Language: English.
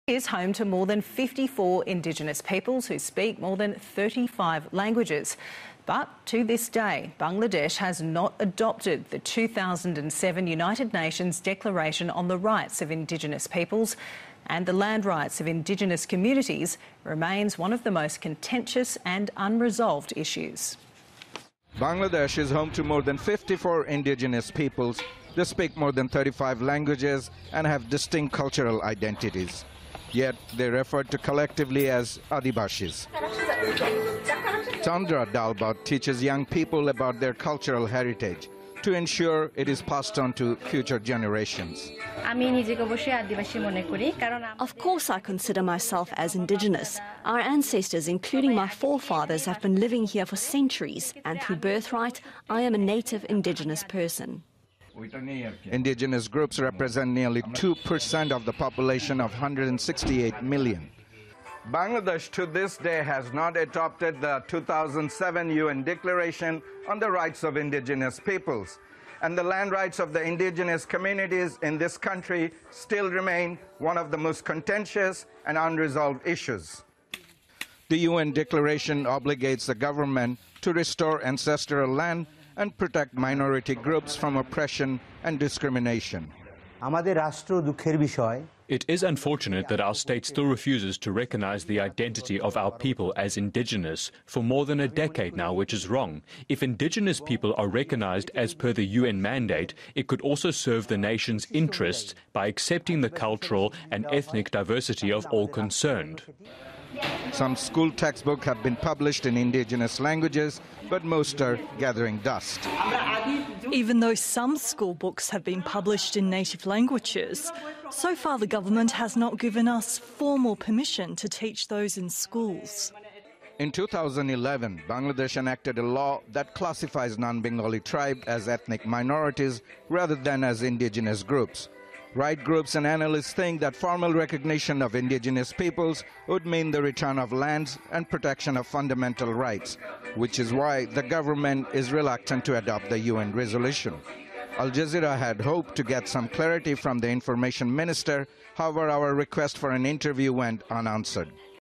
Is home to more than 54 Indigenous peoples who speak more than 35 languages. But to this day, Bangladesh has not adopted the 2007 United Nations Declaration on the Rights of Indigenous Peoples, and the land rights of Indigenous communities remains one of the most contentious and unresolved issues. Bangladesh is home to more than 54 Indigenous peoples. They speak more than 35 languages and have distinct cultural identities. Yet they referred to collectively as Adibashis. Chandra Dalbat teaches young people about their cultural heritage to ensure it is passed on to future generations. Of course I consider myself as Indigenous. Our ancestors, including my forefathers, have been living here for centuries, and through birthright, I am a native Indigenous person. Indigenous groups represent nearly 2% of the population of 168 million. Bangladesh to this day has not adopted the 2007 UN Declaration on the Rights of Indigenous Peoples, and the land rights of the indigenous communities in this country still remain one of the most contentious and unresolved issues. The UN Declaration obligates the government to restore ancestral land and protect minority groups from oppression and discrimination. It is unfortunate that our state still refuses to recognize the identity of our people as indigenous for more than a decade now, which is wrong. If indigenous people are recognized as per the UN mandate, it could also serve the nation's interests by accepting the cultural and ethnic diversity of all concerned. Some school textbooks have been published in indigenous languages, but most are gathering dust. Even though some school books have been published in native languages, so far the government has not given us formal permission to teach those in schools. In 2011, Bangladesh enacted a law that classifies non-Bengali tribes as ethnic minorities rather than as indigenous groups. Right groups and analysts think that formal recognition of indigenous peoples would mean the return of lands and protection of fundamental rights, which is why the government is reluctant to adopt the UN resolution. Al Jazeera had hoped to get some clarity from the information minister. However, our request for an interview went unanswered.